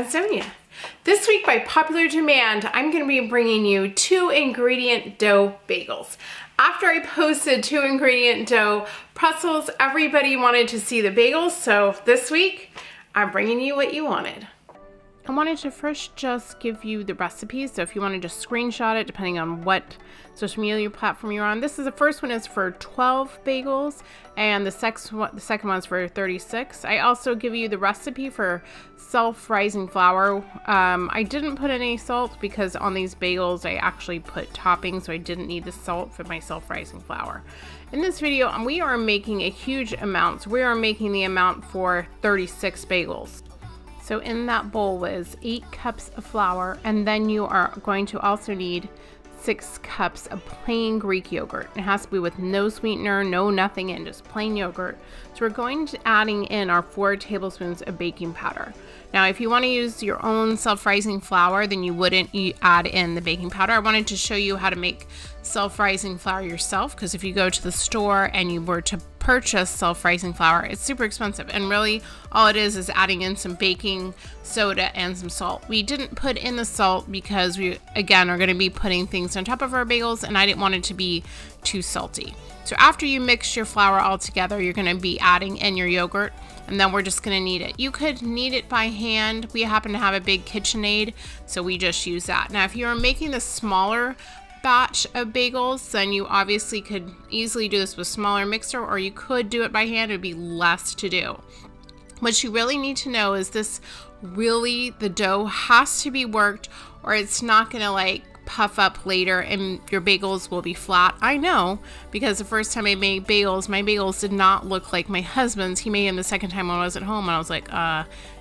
Sonia. This week, by popular demand, I'm going to be bringing you 2-ingredient dough bagels. After I posted 2-ingredient dough pretzels, everybody wanted to see the bagels, so this week, I'm bringing you what you wanted. I wanted to first just give you the recipes, so if you want to just screenshot it, depending on what social media platform you're on. The first one is for 12 bagels, and the second one's for 36. I also give you the recipe for self-rising flour. I didn't put any salt because on these bagels I actually put toppings, so I didn't need the salt for my self-rising flour. In this video, we are making a huge amount. So we are making the amount for 36 bagels. So in that bowl is 8 cups of flour, and then you are going to also need 6 cups of plain Greek yogurt. It has to be with no sweetener, no nothing in, just plain yogurt. So we're going to adding in our 4 tablespoons of baking powder. Now, if you want to use your own self-rising flour, then you wouldn't add in the baking powder. I wanted to show you how to make self-rising flour yourself, because if you go to the store and you were to purchase self-rising flour, it's super expensive, and really all it is adding in some baking soda and some salt. We didn't put in the salt because we again are going to be putting things on top of our bagels, and I didn't want it to be too salty. So after you mix your flour all together, you're going to be adding in your yogurt, and then we're just going to knead it. You could knead it by hand. We happen to have a big KitchenAid, so we just use that. Now if you're making the smaller batch of bagels, then you obviously could easily do this with smaller mixer, or you could do it by hand. It would be less to do. What you really need to know is the dough has to be worked, or it's not going to like puff up later and your bagels will be flat. I know, because the first time I made bagels, my bagels did not look like my husband's. He made them the second time when I was at home, and I was like,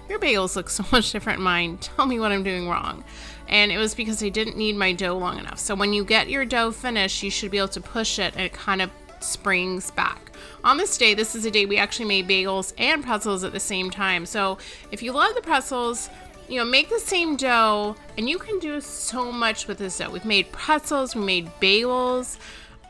your bagels look so much different than mine. Tell me what I'm doing wrong. And it was because I didn't knead my dough long enough. So when you get your dough finished, you should be able to push it and it kind of springs back. On this day, this is a day we actually made bagels and pretzels at the same time. So if you love the pretzels, make the same dough, and you can do so much with this dough. We've made pretzels, we made bagels.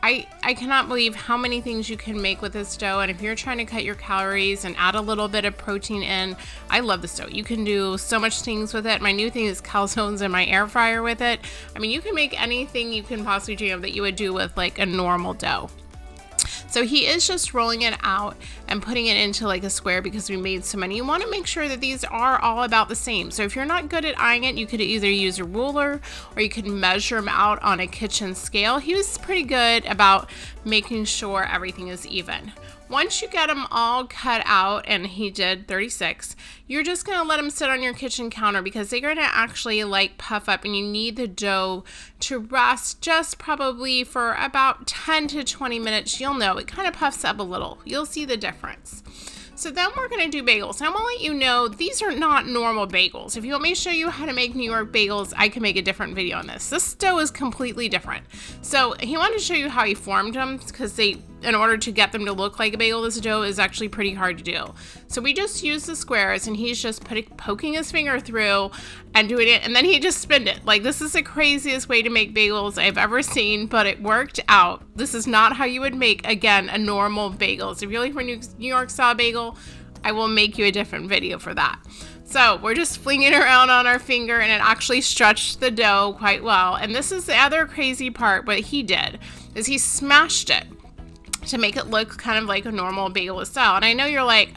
I cannot believe how many things you can make with this dough, and if you're trying to cut your calories and add a little bit of protein in, I love this dough. You can do so much things with it. My new thing is calzones in my air fryer with it. I mean, you can make anything you can possibly dream of that you would do with like a normal dough. So he is just rolling it out and putting it into like a square because we made so many. You want to make sure that these are all about the same. So if you're not good at eyeing it, you could either use a ruler or you could measure them out on a kitchen scale. He was pretty good about making sure everything is even. Once you get them all cut out, and he did 36, you're just going to let them sit on your kitchen counter because they're going to actually like puff up, and you need the dough to rest just probably for about 10 to 20 minutes. You'll know it kind of puffs up a little. You'll see the difference. So then we're going to do bagels. Now I'm going to let you know these are not normal bagels. If you want me to show you how to make New York bagels, I can make a different video on this. This dough is completely different. So he wanted to show you how he formed them, because in order to get them to look like a bagel, this dough is actually pretty hard to do. So we just use the squares, and he's just poking his finger through and doing it, and then he just spinned it. Like, this is the craziest way to make bagels I've ever seen, but it worked out. This is not how you would make, again, a normal bagel. So if you're looking for a New York style bagel, I will make you a different video for that. So we're just flinging it around on our finger, and it actually stretched the dough quite well. And this is the other crazy part. What he did is he smashed it to make it look kind of like a normal bagel style. And I know you're like,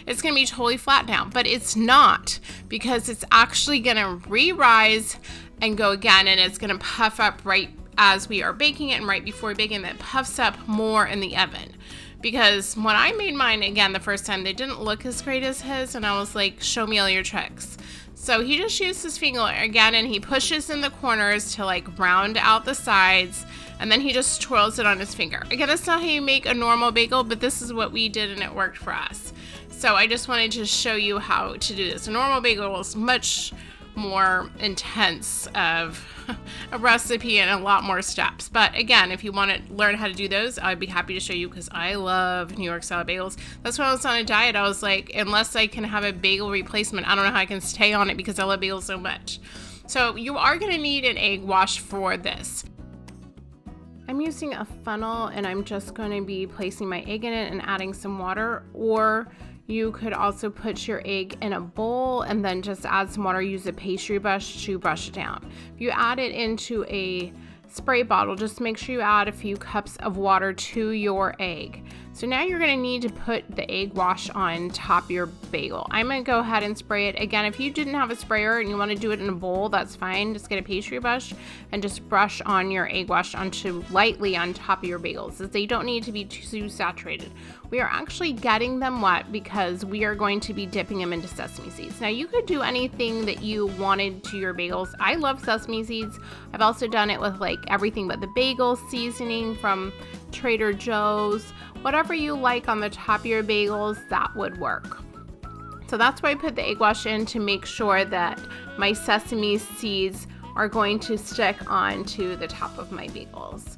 it's going to be totally flat now, but it's not, because it's actually going to re-rise and go again, and it's going to puff up right as we are baking it and right before baking it. It puffs up more in the oven. Because when I made mine again the first time, they didn't look as great as his, and I was like, show me all your tricks. So he just used his finger again, and he pushes in the corners to like round out the sides, and then he just twirls it on his finger. Again, that's not how you make a normal bagel, but this is what we did, and it worked for us. So I just wanted to show you how to do this. A normal bagel is much more intense of a recipe and a lot more steps. But again, if you want to learn how to do those, I'd be happy to show you, because I love New York style bagels. That's when I was on a diet. I was like, unless I can have a bagel replacement, I don't know how I can stay on it because I love bagels so much. So you are going to need an egg wash for this. I'm using a funnel, and I'm just going to be placing my egg in it and adding some water, or You could also put your egg in a bowl and then just add some water, use a pastry brush to brush it down. If you add it into a spray bottle, just make sure you add a few cups of water to your egg. So now you're gonna need to put the egg wash on top of your bagel. I'm gonna go ahead and spray it. Again, if you didn't have a sprayer and you wanna do it in a bowl, that's fine. Just get a pastry brush and just brush on your egg wash lightly on top of your bagels. They don't need to be too saturated. We are actually getting them wet because we are going to be dipping them into sesame seeds. Now you could do anything that you wanted to your bagels. I love sesame seeds. I've also done it with like everything but the bagel seasoning from Trader Joe's. Whatever you like on the top of your bagels, that would work. So that's why I put the egg wash in, to make sure that my sesame seeds are going to stick onto the top of my bagels.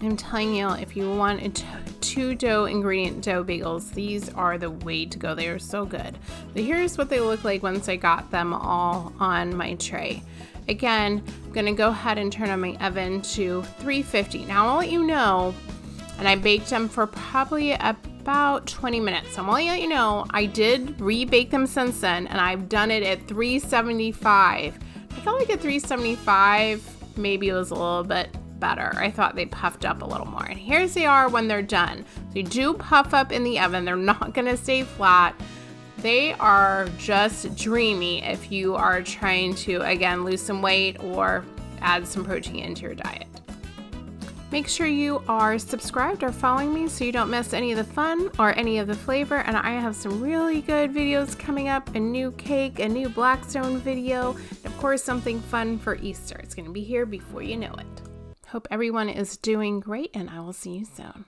I'm telling you, if you want two dough ingredient dough bagels, these are the way to go. They are so good. But here's what they look like once I got them all on my tray. Again, I'm gonna go ahead and turn on my oven to 350. Now I'll let you know, and I baked them for probably about 20 minutes. So I'm gonna let you know, I did rebake them since then, and I've done it at 375. I felt like at 375, maybe it was a little bit better. I thought they puffed up a little more. And here's they are when they're done. So you do puff up in the oven. They're not gonna stay flat. They are just dreamy if you are trying to, again, lose some weight or add some protein into your diet. Make sure you are subscribed or following me so you don't miss any of the fun or any of the flavor. And I have some really good videos coming up, a new cake, a new Blackstone video, and of course something fun for Easter. It's gonna be here before you know it. Hope everyone is doing great, and I will see you soon.